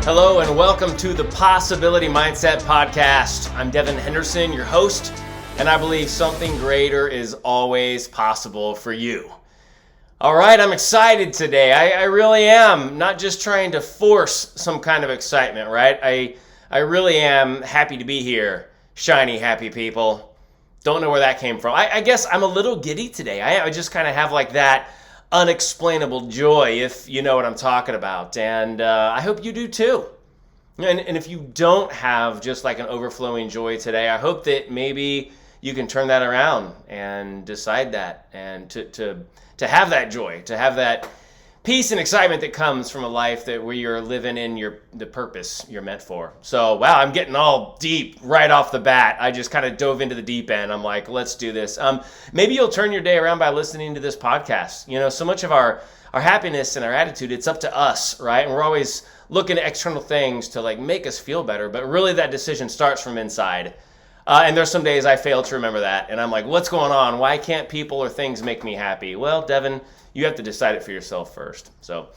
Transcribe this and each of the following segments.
Hello and welcome to the Possibility Mindset Podcast. I'm Devin Henderson, your host, and I believe something greater is always possible for you. All right, I'm excited today. I really am. Not just trying to force some kind of excitement, right? I really am happy to be here. Shiny, happy people. Don't know where that came from. I guess I'm a little giddy today. I just kind of have like that unexplainable joy, if you know what I'm talking about. And I hope you do too. And if you don't have just like an overflowing joy today, I hope that maybe you can turn that around and decide that and to have that joy, to have that peace and excitement that comes from a life that where you're living in the purpose you're meant for. So, wow, I'm getting all deep right off the bat. I just kind of dove into the deep end. I'm like, let's do this. Maybe you'll turn your day around by listening to this podcast. You know, so much of our happiness and our attitude, it's up to us, right? And we're always looking at external things to like make us feel better. But really that decision starts from inside. And there's some days I fail to remember that. And I'm like, what's going on? Why can't people or things make me happy? Well, Devin, you have to decide it for yourself first. So,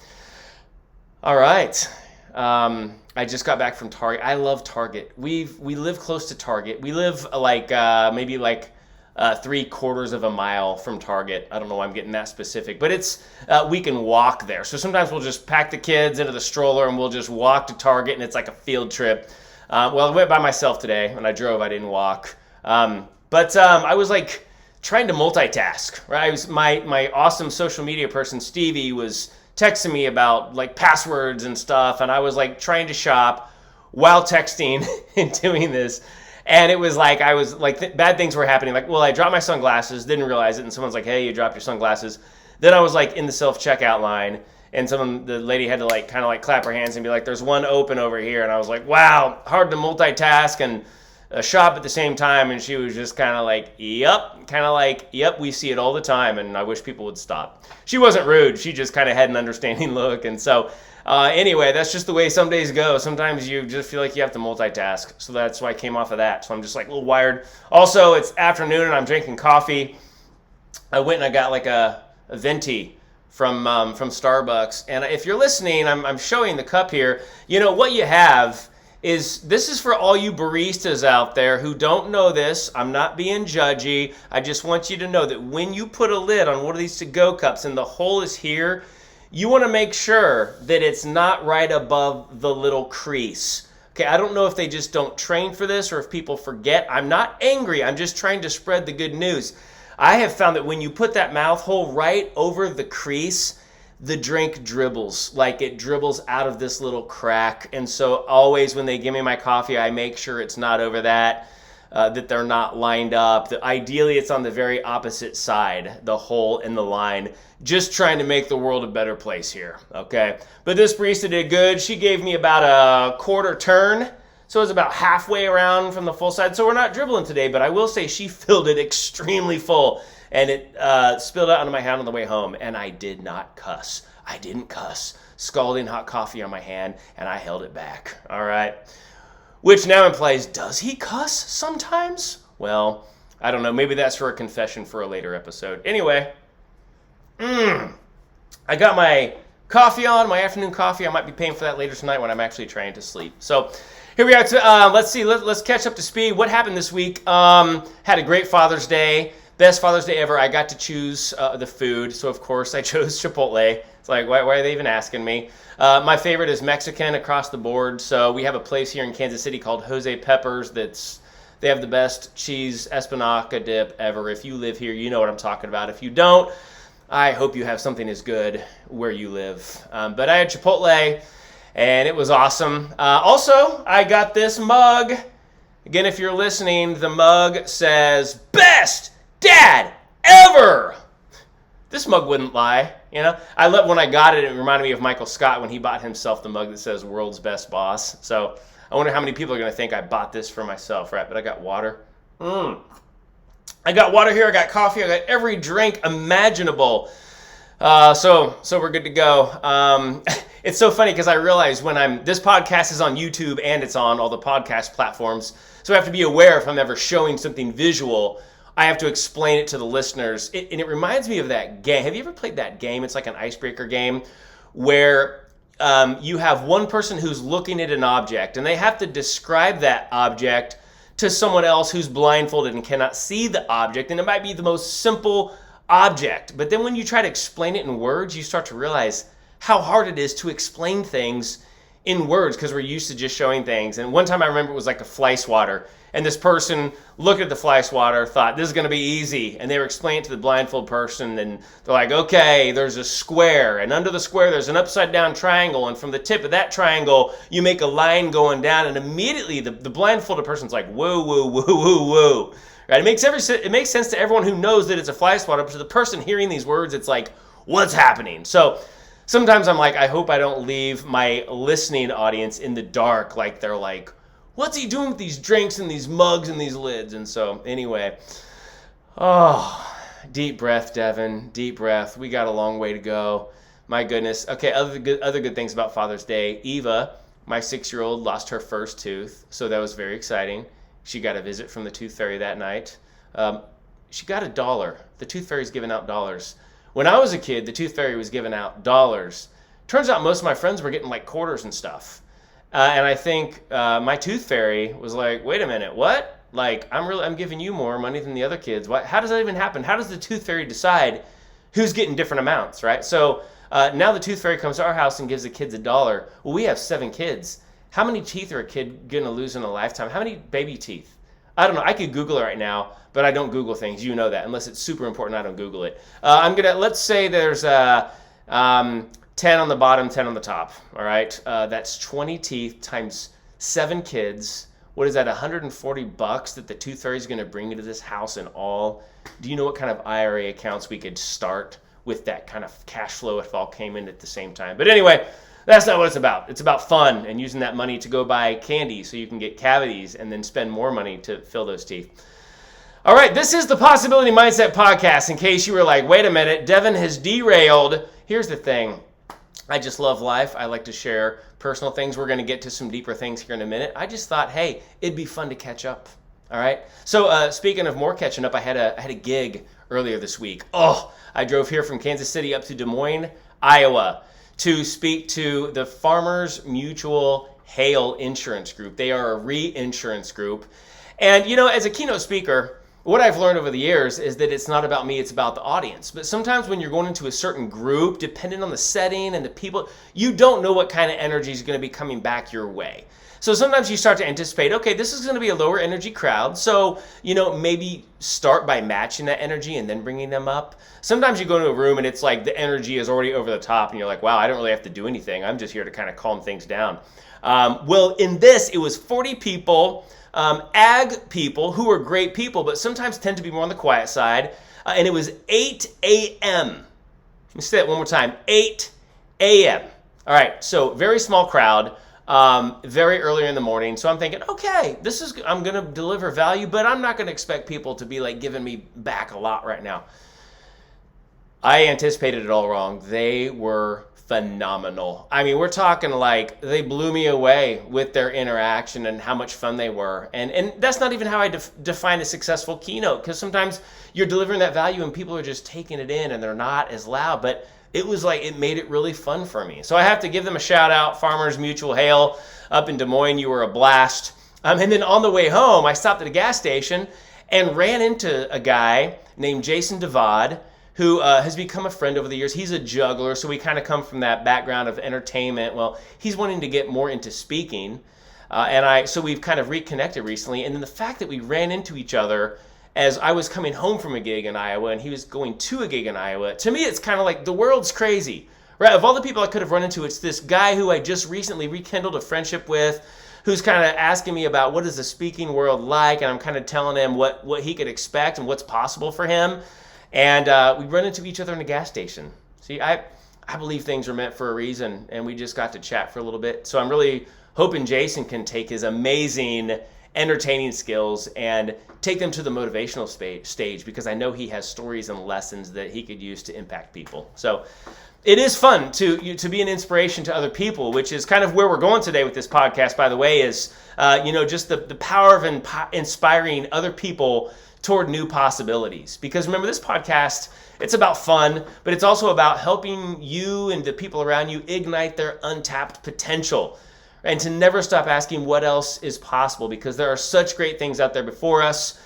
all right. I just got back from Target. I love Target. We live close to Target. We live like maybe like 3/4 of a mile from Target. I don't know why I'm getting that specific, but it's we can walk there. So sometimes we'll just pack the kids into the stroller and we'll just walk to Target, and it's like a field trip. Well, I went by myself today. When I drove, I didn't walk. But I was like trying to multitask, right? I was, my awesome social media person, Stevie, was texting me about like passwords and stuff. And I was like trying to shop while texting and doing this. And it was like, I was like, bad things were happening. Like, well, I dropped my sunglasses, didn't realize it. And someone's like, hey, you dropped your sunglasses. Then I was like in the self-checkout line. And the lady had to like kind of like clap her hands and be like, there's one open over here. And I was like, wow, hard to multitask and shop at the same time. And she was just kind of like, yep, we see it all the time. And I wish people would stop. She wasn't rude. She just kind of had an understanding look. And so anyway, that's just the way some days go. Sometimes you just feel like you have to multitask. So that's why I came off of that. So I'm just like a little wired. Also, it's afternoon and I'm drinking coffee. I went and I got like a venti from Starbucks. And if you're listening, I'm showing the cup here. You know, what you have is, this is for all you baristas out there who don't know this. I'm not being judgy. I just want you to know that when you put a lid on one of these to-go cups and the hole is here, you want to make sure that it's not right above the little crease. Okay, I don't know if they just don't train for this or if people forget. I'm not angry. I'm just trying to spread the good news. I have found that when you put that mouth hole right over the crease, the drink dribbles, like it dribbles out of this little crack. And so always when they give me my coffee, I make sure it's not over that they're not lined up. Ideally, it's on the very opposite side, the hole in the line. Just trying to make the world a better place here, okay? But this barista did good. She gave me about a quarter turn. So it's about halfway around from the full side. So we're not dribbling today, but I will say she filled it extremely full. And it spilled out onto my hand on the way home. And I did not cuss. I didn't cuss. Scalding hot coffee on my hand, and I held it back. All right. Which now implies, does he cuss sometimes? Well, I don't know. Maybe that's for a confession for a later episode. Anyway, I got my coffee on, my afternoon coffee. I might be paying for that later tonight when I'm actually trying to sleep. So here we are. Let's see. Let's catch up to speed. What happened this week? Had a great Father's Day. Best Father's Day ever. I got to choose the food. So, of course, I chose Chipotle. It's like, why are they even asking me? My favorite is Mexican across the board. So we have a place here in Kansas City called Jose Peppers. They have the best cheese espinaca dip ever. If you live here, you know what I'm talking about. If you don't, I hope you have something as good where you live. But I had Chipotle, and it was awesome. Also, I got this mug. Again, if you're listening, the mug says, Best Dad Ever! This mug wouldn't lie, you know? When I got it, it reminded me of Michael Scott when he bought himself the mug that says World's Best Boss. So I wonder how many people are going to think I bought this for myself, right? But I got water. I got water here, I got coffee, I got every drink imaginable. So we're good to go. It's so funny because I realize this podcast is on YouTube and it's on all the podcast platforms. So I have to be aware if I'm ever showing something visual, I have to explain it to the listeners. And it reminds me of that game. Have you ever played that game? It's like an icebreaker game where you have one person who's looking at an object, and they have to describe that object to someone else who's blindfolded and cannot see the object, and it might be the most simple object. But then when you try to explain it in words, you start to realize how hard it is to explain things in words because we're used to just showing things. And one time I remember it was like a fly swatter, and this person looked at the fly swatter, thought this is going to be easy, and they were explaining it to the blindfold person, and they're like, okay, there's a square, and under the square there's an upside down triangle, and from the tip of that triangle you make a line going down, and immediately the blindfolded person's like, whoa, whoa, whoa, whoa, whoa. Right? It makes sense to everyone who knows that it's a fly swatter, but to the person hearing these words, it's like, what's happening? So sometimes I'm like, I hope I don't leave my listening audience in the dark, like they're like, what's he doing with these drinks and these mugs and these lids? And so anyway, deep breath, Devin, deep breath. We got a long way to go. My goodness. Okay, other good things about Father's Day. Eva, my 6-year-old, lost her first tooth, so that was very exciting. She got a visit from the tooth fairy that night. She got $1. The tooth fairy's giving out dollars. When I was a kid, the tooth fairy was giving out dollars. Turns out most of my friends were getting like quarters and stuff. And I think my tooth fairy was like, wait a minute, what? Like, I'm giving you more money than the other kids. How does that even happen? How does the tooth fairy decide who's getting different amounts, right? So now the tooth fairy comes to our house and gives the kids $1. Well, we have 7 kids. How many teeth are a kid going to lose in a lifetime? How many baby teeth? I don't know. I could Google it right now, but I don't Google things. You know that. Unless it's super important, I don't Google it. Let's say there's 10 on the bottom, 10 on the top. All right. That's 20 teeth times 7 kids. What is that? $140 that the tooth fairy is going to bring into this house in all. Do you know what kind of IRA accounts we could start with that kind of cash flow if it all came in at the same time? But anyway, that's not what it's about. It's about fun and using that money to go buy candy so you can get cavities and then spend more money to fill those teeth. All right, this is the Possibility Mindset Podcast. In case you were like, wait a minute, Devin has derailed. Here's the thing. I just love life. I like to share personal things. We're going to get to some deeper things here in a minute. I just thought, hey, it'd be fun to catch up. All right. So speaking of more catching up, I had a gig earlier this week. I drove here from Kansas City up to Des Moines, Iowa, to speak to the Farmers Mutual Hail Insurance Group. They are a reinsurance group. And, as a keynote speaker, what I've learned over the years is that it's not about me, it's about the audience. But sometimes when you're going into a certain group, depending on the setting and the people, you don't know what kind of energy is going to be coming back your way. So sometimes you start to anticipate, okay, this is going to be a lower energy crowd. So, maybe start by matching that energy and then bringing them up. Sometimes you go into a room and it's like the energy is already over the top and you're like, wow, I don't really have to do anything. I'm just here to kind of calm things down. Well, in this, it was 40 people, ag people who are great people, but sometimes tend to be more on the quiet side. And it was 8 a.m. Let me say that one more time, 8 a.m. All right, so very small crowd. Very early in the morning. So I'm thinking, okay, I'm going to deliver value, but I'm not going to expect people to be like giving me back a lot right now. I anticipated it all wrong. They were phenomenal. I mean, we're talking like they blew me away with their interaction and how much fun they were. And that's not even how I define a successful keynote, because sometimes you're delivering that value and people are just taking it in and they're not as loud, but it was like it made it really fun for me. So I have to give them a shout out, Farmers Mutual Hail up in Des Moines. You were a blast. And then on the way home, I stopped at a gas station and ran into a guy named Jason Devin, who has become a friend over the years. He's a juggler, so we kind of come from that background of entertainment. Well, he's wanting to get more into speaking. So we've kind of reconnected recently. And then the fact that we ran into each other as I was coming home from a gig in Iowa and he was going to a gig in Iowa, to me it's kind of like the world's crazy, right? Of all the people I could have run into, it's this guy who I just recently rekindled a friendship with, who's kind of asking me about what is the speaking world like, and I'm kind of telling him what he could expect and what's possible for him. And we run into each other in a gas station. See, I believe things are meant for a reason, and we just got to chat for a little bit. So I'm really hoping Jason can take his amazing entertaining skills and take them to the motivational stage, because I know he has stories and lessons that he could use to impact people. So it is fun to be an inspiration to other people, which is kind of where we're going today with this podcast, by the way, is just the power of inspiring other people toward new possibilities. Because remember, this podcast, it's about fun, but it's also about helping you and the people around you ignite their untapped potential, and to never stop asking what else is possible, because there are such great things out there before us.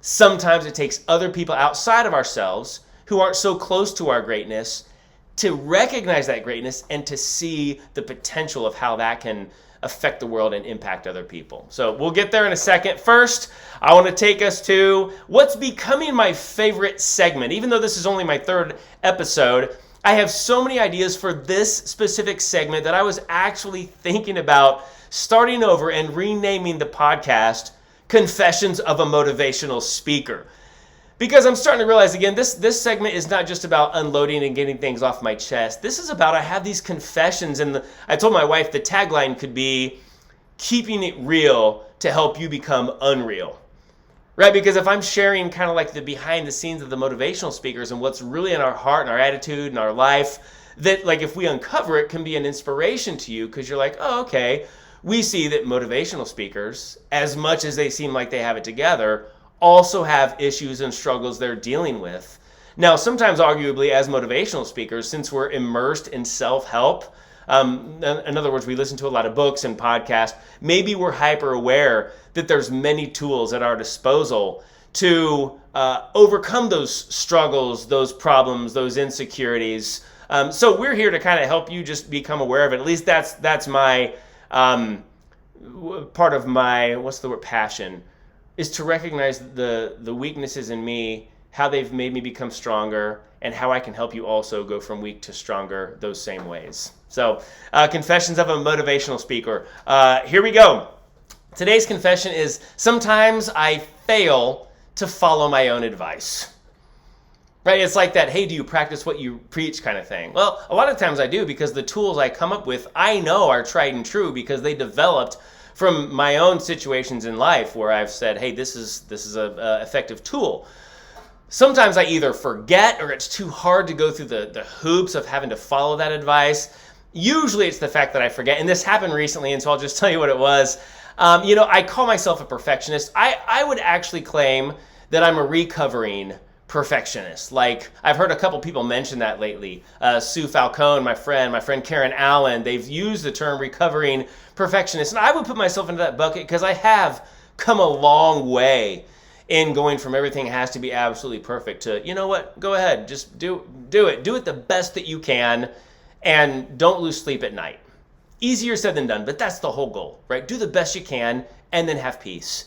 Sometimes it takes other people outside of ourselves who aren't so close to our greatness to recognize that greatness and to see the potential of how that can affect the world and impact other people. So we'll get there in a second. First, I want to take us to what's becoming my favorite segment. Even though this is only my third episode, I have so many ideas for this specific segment that I was actually thinking about starting over and renaming the podcast Confessions of a Motivational Speaker. Because I'm starting to realize, again, this segment is not just about unloading and getting things off my chest. This is about, I have these confessions, and I told my wife the tagline could be, keeping it real to help you become unreal. Right? Because if I'm sharing kind of like the behind the scenes of the motivational speakers and what's really in our heart and our attitude and our life, that like if we uncover it, can be an inspiration to you, because you're like, oh, okay, we see that motivational speakers, as much as they seem like they have it together, also have issues and struggles they're dealing with. Now, sometimes arguably as motivational speakers, since we're immersed in self-help, in other words, we listen to a lot of books and podcasts, maybe we're hyper aware that there's many tools at our disposal to overcome those struggles, those problems, those insecurities. So we're here to kind of help you just become aware of it. At least that's my part of my, passion, is to recognize the weaknesses in me, how they've made me become stronger, and how I can help you also go from weak to stronger those same ways. So, Confessions of a Motivational Speaker. Here we go. Today's confession is, sometimes I fail to follow my own advice. Right? It's like that, hey, do you practice what you preach kind of thing? Well, a lot of times I do, because the tools I come up with, I know are tried and true, because they developed from my own situations in life where I've said, hey, this is a effective tool. Sometimes I either forget, or it's too hard to go through the hoops of having to follow that advice. Usually it's the fact that I forget, and this happened recently, and so I'll just tell you what it was. I call myself a perfectionist. I would actually claim that I'm a recovering perfectionist. Like, I've heard a couple people mention that lately. Sue Falcone, my friend Karen Allen, they've used the term recovering perfectionist. And I would put myself into that bucket, because I have come a long way in going from everything has to be absolutely perfect to, you know what, go ahead, just do it. Do it the best that you can, and don't lose sleep at night. Easier said than done, but that's the whole goal, right? Do the best you can, and then have peace.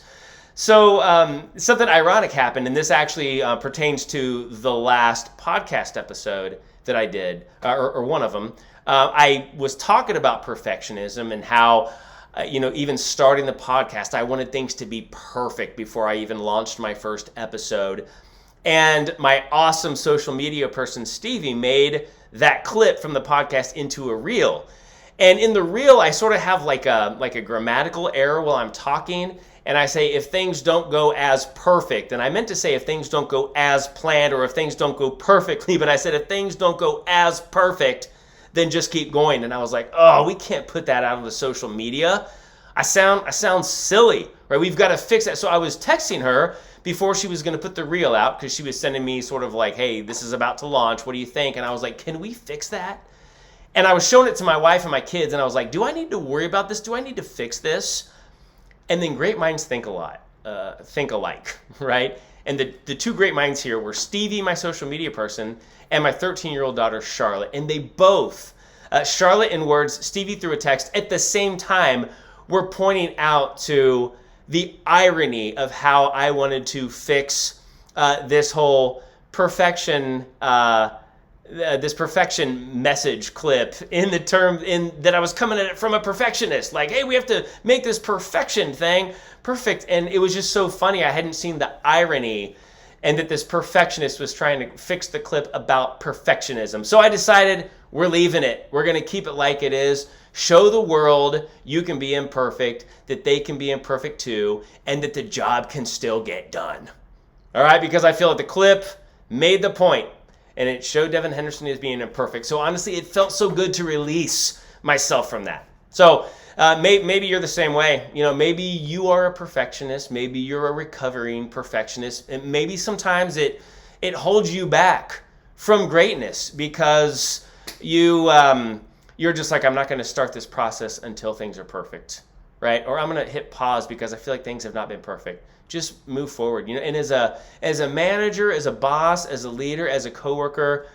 So something ironic happened, and this actually pertains to the last podcast episode that I did, or one of them. I was talking about perfectionism and how, even starting the podcast, I wanted things to be perfect before I even launched my first episode. And my awesome social media person, Stevie, made that clip from the podcast into a reel. And in the reel, I sort of have like a grammatical error while I'm talking. And I say, if things don't go as perfect, and I meant to say if things don't go as planned, or if things don't go perfectly, but I said if things don't go as perfect, then just keep going. And I was like, oh, we can't put that out on the social media. I sound silly, right? We've got to fix that. So I was texting her before she was going to put the reel out, because she was sending me sort of like, hey, this is about to launch. What do you think? And I was like, can we fix that? And I was showing it to my wife and my kids, and I was like, do I need to worry about this? Do I need to fix this? And then great minds think alike, right? And the two great minds here were Stevie, my social media person, and my 13-year-old daughter, Charlotte. And they both, Charlotte in words, Stevie through a text, at the same time were pointing out to the irony of how I wanted to fix this whole perfection this perfection message clip in that I was coming at it from a perfectionist. Like, hey, we have to make this perfection thing perfect. And it was just so funny. I hadn't seen the irony, and that this perfectionist was trying to fix the clip about perfectionism. So I decided we're leaving it. We're going to keep it like it is. Show the world you can be imperfect, that they can be imperfect too, and that the job can still get done. All right, because I feel that the clip made the point, and it showed Devin Henderson as being imperfect. So honestly, it felt so good to release myself from that. So maybe you're the same way. Maybe you are a perfectionist. Maybe you're a recovering perfectionist. And maybe sometimes it holds you back from greatness because you're just like, I'm not going to start this process until things are perfect, right? Or I'm going to hit pause because I feel like things have not been perfect. Just move forward. And as a manager, as a boss, as a leader, as a coworker,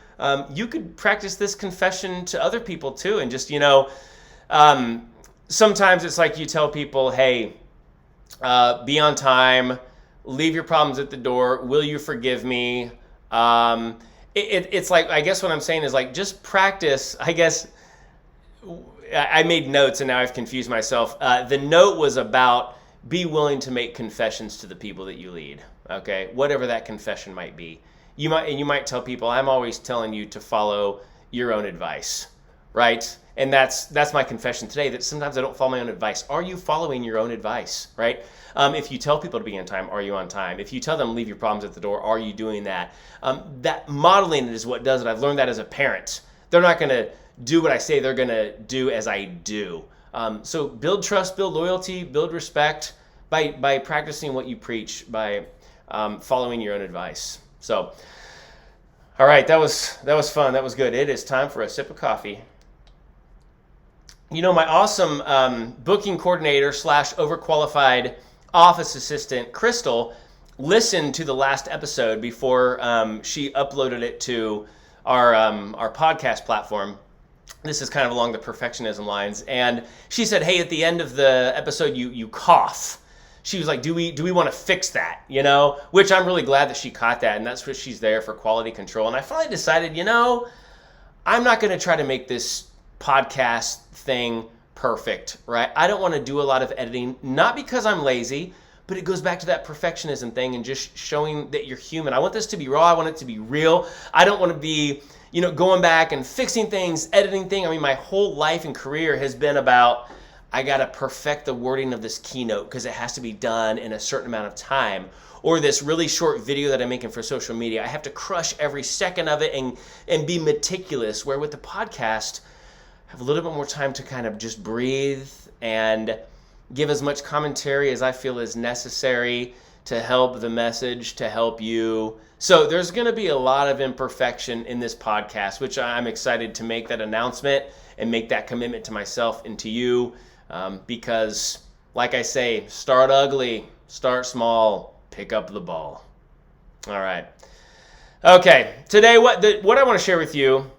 you could practice this confession to other people too, and just sometimes it's like you tell people, hey, be on time, leave your problems at the door, will you forgive me? It's like, I guess what I'm saying is like, just practice. I guess I made notes and now I've confused myself. The note was about be willing to make confessions to the people that you lead, okay? Whatever that confession might be. You might tell people, I'm always telling you to follow your own advice, right? And that's my confession today, that sometimes I don't follow my own advice. Are you following your own advice, right? If you tell people to be on time, are you on time? If you tell them leave your problems at the door, are you doing that? That modeling is what does it. I've learned that as a parent. They're not going to do what I say. They're going to do as I do. So build trust, build loyalty, build respect by practicing what you preach, by following your own advice. So, all right, that was fun. That was good. It is time for a sip of coffee. My awesome booking coordinator / overqualified office assistant, Crystal, listened to the last episode before she uploaded it to our podcast platform. This is kind of along the perfectionism lines. And she said, hey, at the end of the episode, you cough. She was like, do we want to fix that? Which I'm really glad that she caught that. And that's what she's there for, quality control. And I finally decided, I'm not going to try to make this podcast thing perfect, right? I don't want to do a lot of editing, not because I'm lazy, but it goes back to that perfectionism thing and just showing that you're human. I want this to be raw. I want it to be real. I don't want to be, going back and fixing things, editing things. I mean, my whole life and career has been about, I got to perfect the wording of this keynote because it has to be done in a certain amount of time. Or this really short video that I'm making for social media, I have to crush every second of it and be meticulous. Where with the podcast, I have a little bit more time to kind of just breathe and give as much commentary as I feel is necessary to help the message, to help you. So there's going to be a lot of imperfection in this podcast, which I'm excited to make that announcement and make that commitment to myself and to you. Because, like I say, start ugly, start small, pick up the ball. All right. Okay, today what I want to share with you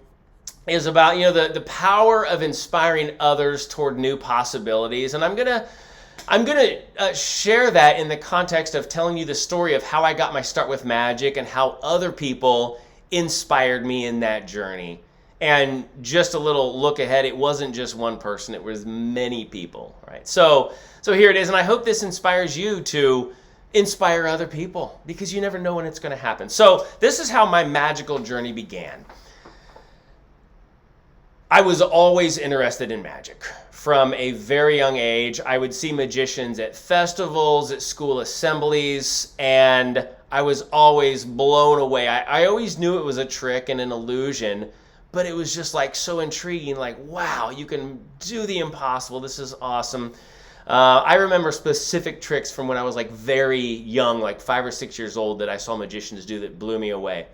is about the power of inspiring others toward new possibilities, and I'm gonna share that in the context of telling you the story of how I got my start with magic and how other people inspired me in that journey. And just a little look ahead, it wasn't just one person, it was many people, right? So here it is, and I hope this inspires you to inspire other people, because you never know when it's going to happen. So this is how my magical journey began. I was always interested in magic. From a very young age, I would see magicians at festivals, at school assemblies, and I was always blown away. I always knew it was a trick and an illusion, but it was just like so intriguing, like, wow, you can do the impossible. This is awesome. I remember specific tricks from when I was like very young, like 5 or 6 years old, that I saw magicians do that blew me away.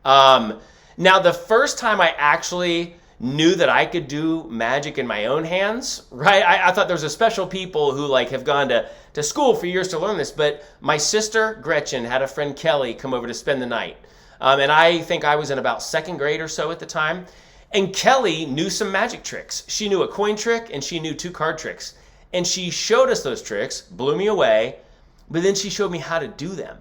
Now, the first time I actually knew that I could do magic in my own hands, right? I thought there was a special people who like have gone to school for years to learn this, but my sister Gretchen had a friend Kelly come over to spend the night. And I think I was in about 2nd grade or so at the time. And Kelly knew some magic tricks. She knew a coin trick and she knew 2 card tricks. And she showed us those tricks, blew me away, but then she showed me how to do them.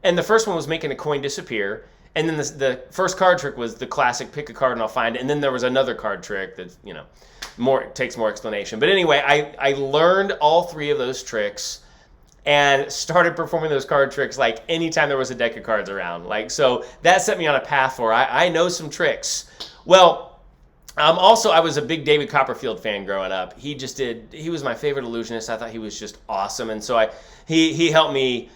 And the first one was making a coin disappear. And then the first card trick was the classic pick a card and I'll find it. And then there was another card trick that, takes more explanation. But anyway, I learned all 3 of those tricks and started performing those card tricks like anytime there was a deck of cards around. So that set me on a path for I know some tricks. Well, also I was a big David Copperfield fan growing up. He was my favorite illusionist. I thought he was just awesome. And so he helped me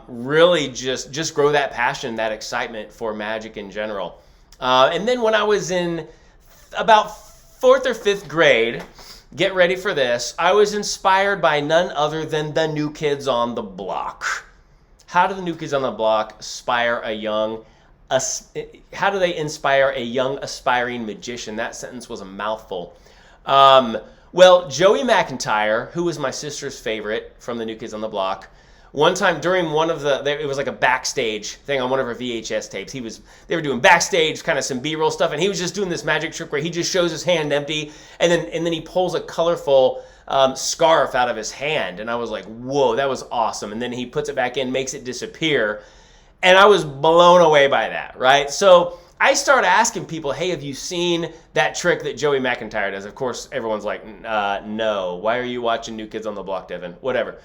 really just grow that passion, that excitement for magic in general. And then when I was in about 4th or 5th grade, get ready for this. I was inspired by none other than the New Kids on the Block. How do the New Kids on the Block inspire how do they inspire a young aspiring magician? That sentence was a mouthful. Well, Joey McIntyre, who was my sister's favorite from the New Kids on the Block, one time during it was like a backstage thing on one of our VHS tapes. They were doing backstage, kind of some B-roll stuff, and he was just doing this magic trick where he just shows his hand empty, and then he pulls a colorful scarf out of his hand, and I was like, whoa, that was awesome. And then he puts it back in, makes it disappear, and I was blown away by that, right? So I started asking people, hey, have you seen that trick that Joey McIntyre does? Of course, everyone's like, no. Why are you watching New Kids on the Block, Devin? Whatever.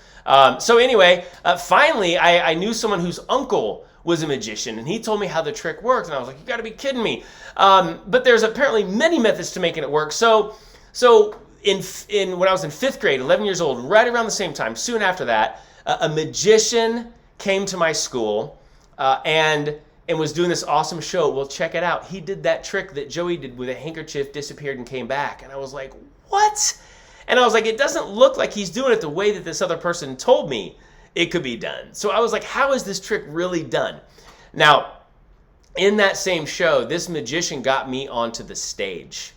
So anyway, finally, I knew someone whose uncle was a magician, and he told me how the trick worked, and I was like, you got to be kidding me. But there's apparently many methods to making it work. So when I was in 5th grade, 11 years old, right around the same time, soon after that, a magician came to my school, and was doing this awesome show. Well, check it out. He did that trick that Joey did with a handkerchief, disappeared and came back. And I was like, what? And I was like, it doesn't look like he's doing it the way that this other person told me it could be done. So I was like, how is this trick really done? Now, in that same show, this magician got me onto the stage.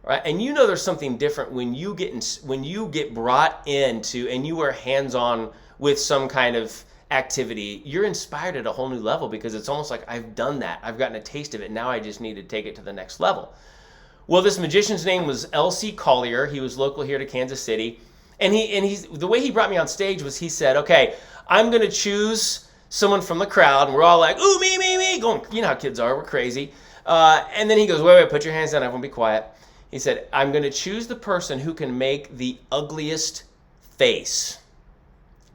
Right? And you know there's something different when you get brought into and you are hands-on with some kind of activity. You're inspired at a whole new level because it's almost like I've done that. I've gotten a taste of it. Now I just need to take it to the next level. Well, this magician's name was L.C. Collier. He was local here to Kansas City. And the way he brought me on stage was he said, okay, I'm going to choose someone from the crowd. And we're all like, ooh, me, going, you know how kids are. We're crazy. And then he goes, wait, put your hands down. Everyone be quiet. He said, I'm going to choose the person who can make the ugliest face.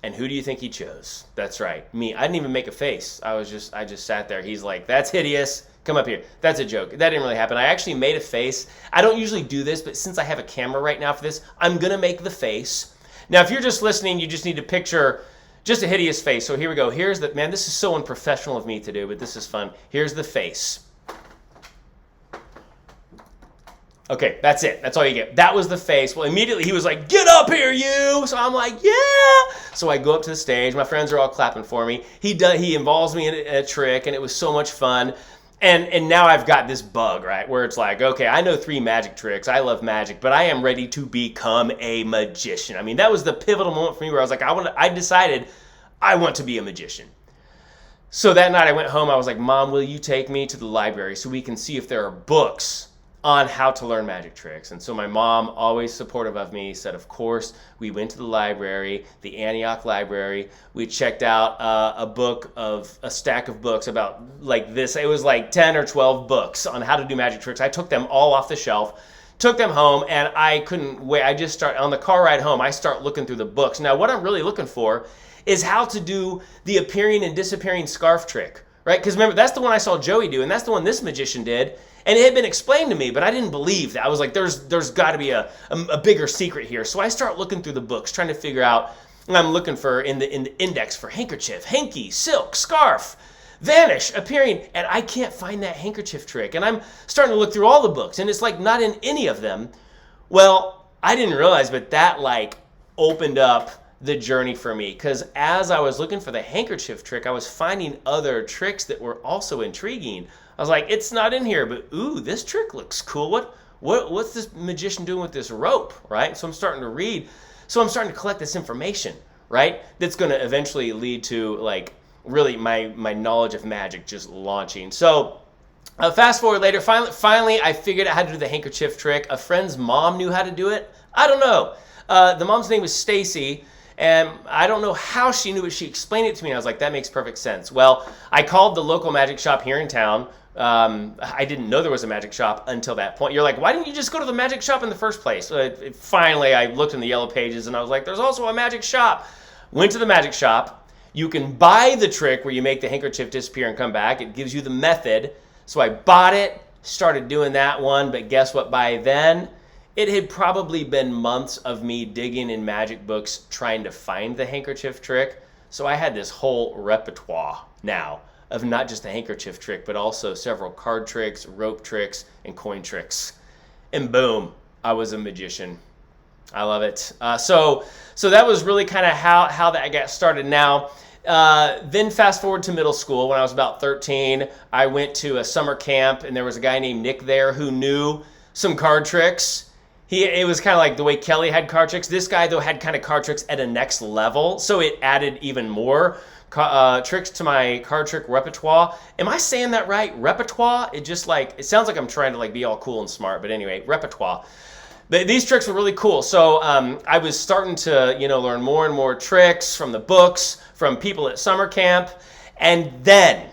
And who do you think he chose? That's right, me. I didn't even make a face. I just sat there. He's like, that's hideous. Come up here. That's a joke. That didn't really happen. I actually made a face. I don't usually do this, but since I have a camera right now for this, I'm going to make the face. Now, if you're just listening, you just need to picture just a hideous face. So here we go. Man, this is so unprofessional of me to do, but this is fun. Here's the face. Okay, that's it. That's all you get. That was the face. Well, immediately he was like, get up here, you! So I'm like, yeah! So I go up to the stage. My friends are all clapping for me. He involves me in a trick, and it was so much fun. And now I've got this bug, right, where it's like, okay, I know 3 magic tricks. I love magic, but I am ready to become a magician. I mean, that was the pivotal moment for me where I was like, I decided I want to be a magician. So that night I went home. I was like, Mom, will you take me to the library so we can see if there are books on how to learn magic tricks? And so my mom, always supportive of me, said, of course. We went to the library, the Antioch Library. We checked out a stack of books about like this. It was like 10 or 12 books on how to do magic tricks. I took them all off the shelf, took them home, and I couldn't wait. I just on the car ride home, I start looking through the books. Now, what I'm really looking for is how to do the appearing and disappearing scarf trick, right? Because remember, that's the one I saw Joey do, and that's the one this magician did. And it had been explained to me, but I didn't believe that. I was like, there's got to be a bigger secret here. So I start looking through the books, trying to figure out, and I'm looking for in the index for handkerchief, hanky, silk, scarf, vanish, appearing, and I can't find that handkerchief trick. And I'm starting to look through all the books, and it's like not in any of them. Well, I didn't realize, but that like opened up the journey for me, because as I was looking for the handkerchief trick, I was finding other tricks that were also intriguing. I was like, it's not in here, but ooh, this trick looks cool. What's this magician doing with this rope, right? So I'm starting to read. So I'm starting to collect this information, right? That's going to eventually lead to like really my knowledge of magic just launching. So fast forward later, finally I figured out how to do the handkerchief trick. A friend's mom knew how to do it. I don't know. The mom's name was Stacy. And I don't know how she knew it. She explained it to me, and I was like, that makes perfect sense. Well, I called the local magic shop here in town. I didn't know there was a magic shop until that point. You're like, why didn't you just go to the magic shop in the first place? Finally, I looked in the yellow pages, and I was like, there's also a magic shop. Went to the magic shop. You can buy the trick where you make the handkerchief disappear and come back. It gives you the method. So I bought it, started doing that one, but guess what? By then, it had probably been months of me digging in magic books trying to find the handkerchief trick. So I had this whole repertoire now of not just the handkerchief trick, but also several card tricks, rope tricks, and coin tricks. And boom, I was a magician. I love it. So that was really kind of how that got started. Now, then fast forward to middle school. When I was about 13, I went to a summer camp, and there was a guy named Nick there who knew some card tricks. It was kind of like the way Kelly had card tricks. This guy, though, had kind of card tricks at a next level, so it added even more tricks to my card trick repertoire. Am I saying that right? Repertoire? It sounds like I'm trying to like be all cool and smart, but anyway, repertoire. These tricks were really cool. So I was starting to, learn more and more tricks from the books, from people at summer camp. And then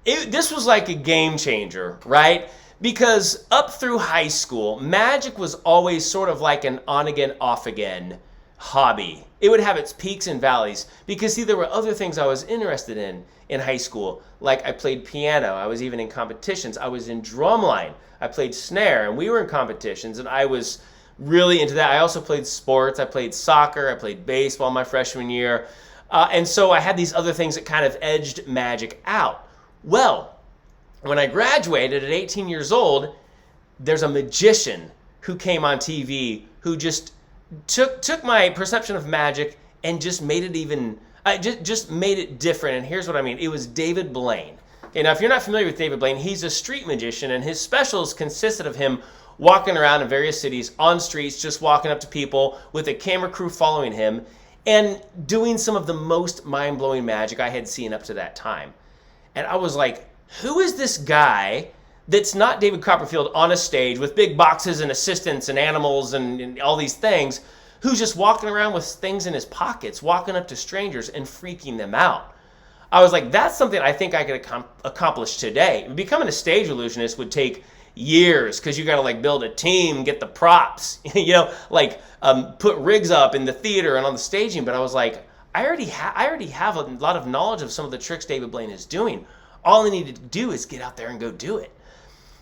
this was like a game changer, right? Because up through high school, magic was always sort of like an on again, off again hobby. It would have its peaks and valleys because, see, there were other things I was interested in high school. Like I played piano. I was even in competitions. I was in drumline. I played snare, and we were in competitions, and I was really into that. I also played sports. I played soccer. I played baseball my freshman year. And so I had these other things that kind of edged magic out. Well, when I graduated at 18 years old, there's a magician who came on TV who just took my perception of magic and just made it just made it different. And here's what I mean. It was David Blaine. Okay, now if you're not familiar with David Blaine, he's a street magician, and his specials consisted of him walking around in various cities on streets, just walking up to people with a camera crew following him and doing some of the most mind-blowing magic I had seen up to that time. And I was like, who is this guy that's not David Copperfield on a stage with big boxes and assistants and animals and all these things, who's just walking around with things in his pockets, walking up to strangers and freaking them out? I was like, that's something I think I could accomplish today. Becoming a stage illusionist would take years because you got to like build a team, get the props, put rigs up in the theater and on the staging. But I was like, I already have a lot of knowledge of some of the tricks David Blaine is doing. All I needed to do is get out there and go do it.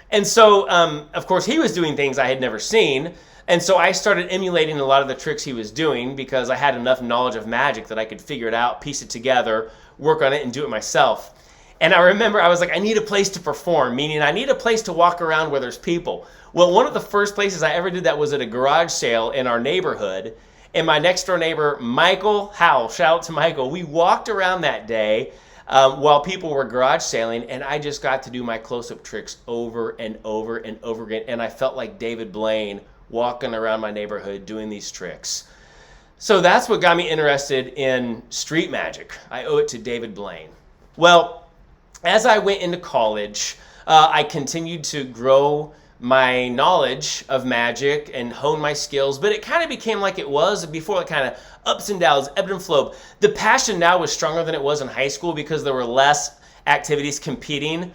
And so, of course, he was doing things I had never seen. And so I started emulating a lot of the tricks he was doing because I had enough knowledge of magic that I could figure it out, piece it together, work on it, and do it myself. And I remember I was like, I need a place to perform, meaning I need a place to walk around where there's people. Well, one of the first places I ever did that was at a garage sale in our neighborhood. And my next door neighbor, Michael Howell, shout out to Michael, we walked around that day while people were garage sailing, and I just got to do my close-up tricks over and over and over again. And I felt like David Blaine walking around my neighborhood doing these tricks. So that's what got me interested in street magic. I owe it to David Blaine. Well, as I went into college, I continued to grow my knowledge of magic and hone my skills, but it kind of became like it was before, like kind of ups and downs, ebbed and flowed. The passion now was stronger than it was in high school because there were less activities competing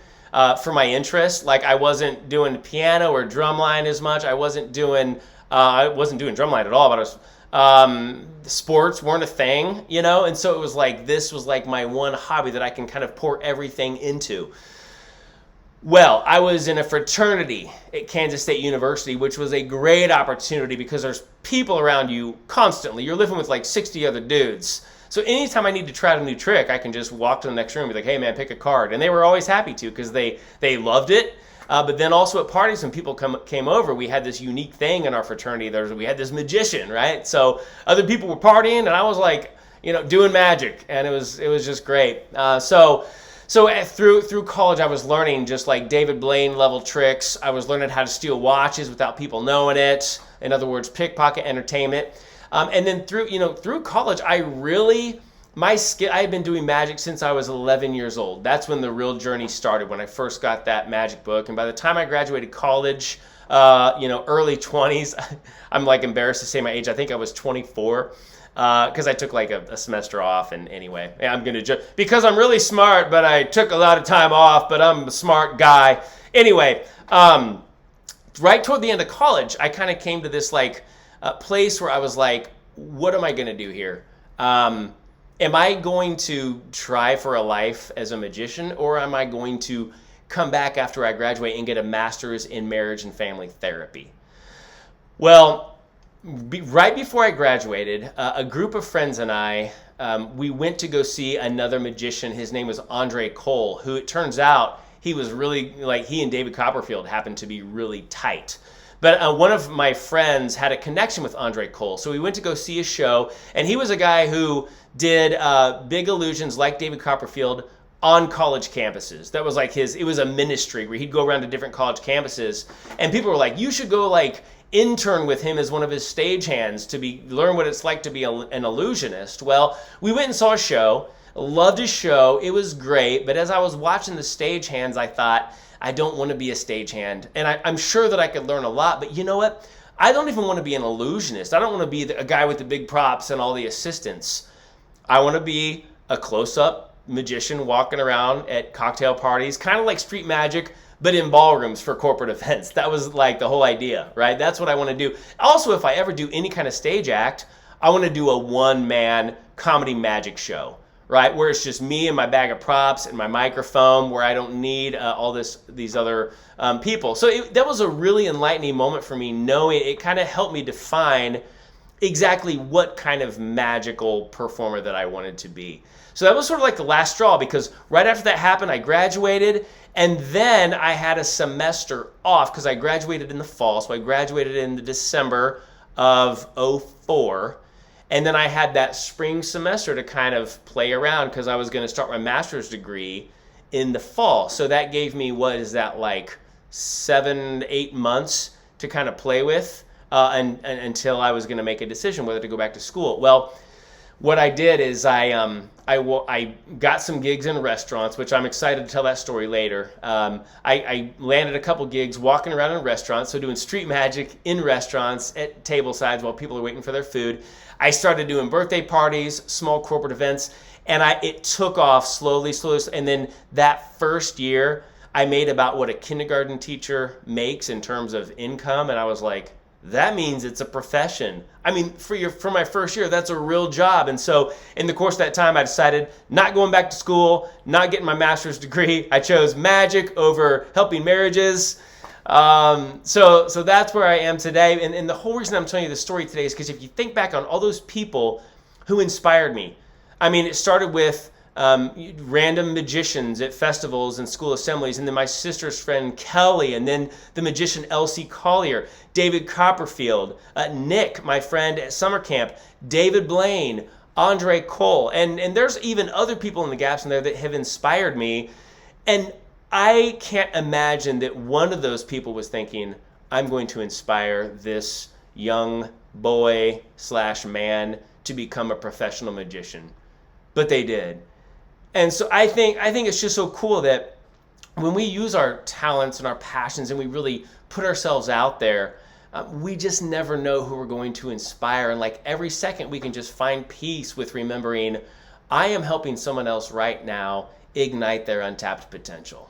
for my interest. Like I wasn't doing piano or drumline as much. I wasn't doing drumline at all, but sports weren't a thing, and so it was like, this was like my one hobby that I can kind of pour everything into. Well, I was in a fraternity at Kansas State University, which was a great opportunity because there's people around you constantly. You're living with like 60 other dudes. So anytime I need to try out a new trick, I can just walk to the next room and be like, hey man, pick a card. And they were always happy to because they loved it. But then also at parties when people came over, we had this unique thing in our fraternity. We had this magician, right? So other people were partying and I was like, doing magic, and it was just great. So through college, I was learning just like David Blaine level tricks. I was learning how to steal watches without people knowing it. In other words, pickpocket entertainment. And then through college, I had been doing magic since I was 11 years old. That's when the real journey started, when I first got that magic book. And by the time I graduated college, early 20s, I'm like embarrassed to say my age. I think I was 24. Because I took like a semester off, and anyway, I'm going to because I'm really smart, but I took a lot of time off, but I'm a smart guy. Anyway, right toward the end of college, I kind of came to this like place where I was like, what am I going to do here? Am I going to try for a life as a magician, or am I going to come back after I graduate and get a master's in marriage and family therapy? Well, right before I graduated, a group of friends and I, we went to go see another magician. His name was Andre Cole, who it turns out he was really, like, he and David Copperfield happened to be really tight. But one of my friends had a connection with Andre Cole. So we went to go see his show, and he was a guy who did big illusions like David Copperfield on college campuses. That was like it was a ministry where he'd go around to different college campuses, and people were like, you should go like intern with him as one of his stagehands to learn what it's like to be an illusionist. Well, we went and saw a show, loved his show, it was great, but as I was watching the stagehands, I thought, I don't want to be a stagehand. And I'm sure that I could learn a lot, but you know what? I don't even want to be an illusionist. I don't want to be a guy with the big props and all the assistants. I want to be a close-up magician walking around at cocktail parties, kind of like street magic, but in ballrooms for corporate events. That was like the whole idea, right? That's what I want to do. Also, if I ever do any kind of stage act, I want to do a one-man comedy magic show, right? Where it's just me and my bag of props and my microphone, where I don't need all these other people. So that was a really enlightening moment for me, knowing it kind of helped me define exactly what kind of magical performer that I wanted to be. So that was sort of like the last straw, because right after that happened, I graduated, and then I had a semester off because I graduated in the fall. So I graduated in the December of '04. And then I had that spring semester to kind of play around because I was going to start my master's degree in the fall. So that gave me, what is that, like 7-8 months to kind of play with until I was going to make a decision whether to go back to school. Well, what I did is I got some gigs in restaurants, which I'm excited to tell that story later. I landed a couple gigs walking around in restaurants, so doing street magic in restaurants at table sides while people are waiting for their food. I started doing birthday parties, small corporate events, and it took off slowly, and then that first year, I made about what a kindergarten teacher makes in terms of income, and I was like, that means it's a profession. I mean, for my first year, that's a real job. And so in the course of that time, I decided not going back to school, not getting my master's degree. I chose magic over helping marriages. So that's where I am today. And the whole reason I'm telling you this story today is because if you think back on all those people who inspired me, I mean, it started with random magicians at festivals and school assemblies, and then my sister's friend Kelly, and then the magician Elsie Collier, David Copperfield, Nick, my friend at summer camp, David Blaine, Andre Cole, and there's even other people in the gaps in there that have inspired me. And I can't imagine that one of those people was thinking, I'm going to inspire this young boy / man to become a professional magician. But they did. And so I think it's just so cool that when we use our talents and our passions and we really put ourselves out there, we just never know who we're going to inspire. And like every second we can just find peace with remembering, I am helping someone else right now ignite their untapped potential.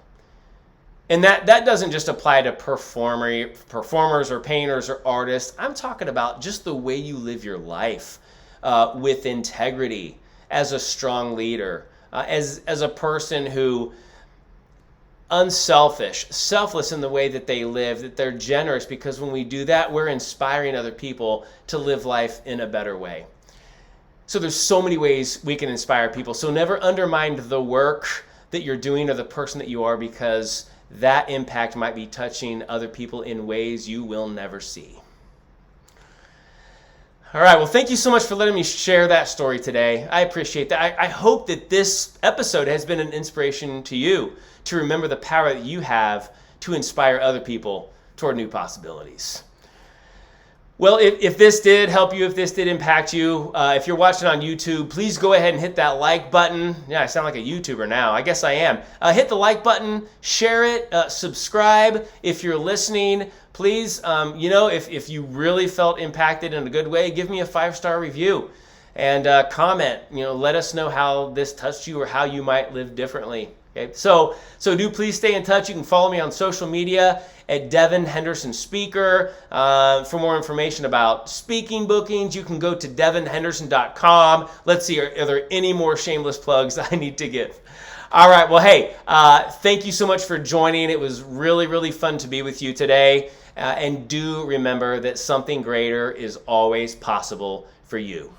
And that doesn't just apply to performers or painters or artists. I'm talking about just the way you live your life with integrity, as a strong leader, as a person who unselfish, selfless in the way that they live, that they're generous, because when we do that, we're inspiring other people to live life in a better way. So there's so many ways we can inspire people. So never undermine the work that you're doing or the person that you are, because that impact might be touching other people in ways you will never see. All right, well, thank you so much for letting me share that story today. I appreciate that. I hope that this episode has been an inspiration to you to remember the power that you have to inspire other people toward new possibilities. Well, if this did help you, if this did impact you, if you're watching on YouTube, please go ahead and hit that like button. Yeah, I sound like a YouTuber now. I guess I am. Hit the like button, share it, subscribe. If you're listening, please, if you really felt impacted in a good way, give me a 5-star review and comment. Let us know how this touched you or how you might live differently. Okay, so do please stay in touch. You can follow me on social media at Devin Henderson Speaker. For more information about speaking bookings, you can go to devinhenderson.com. Let's see, are there any more shameless plugs I need to give? All right, well, hey, thank you so much for joining. It was really, really fun to be with you today. And do remember that something greater is always possible for you.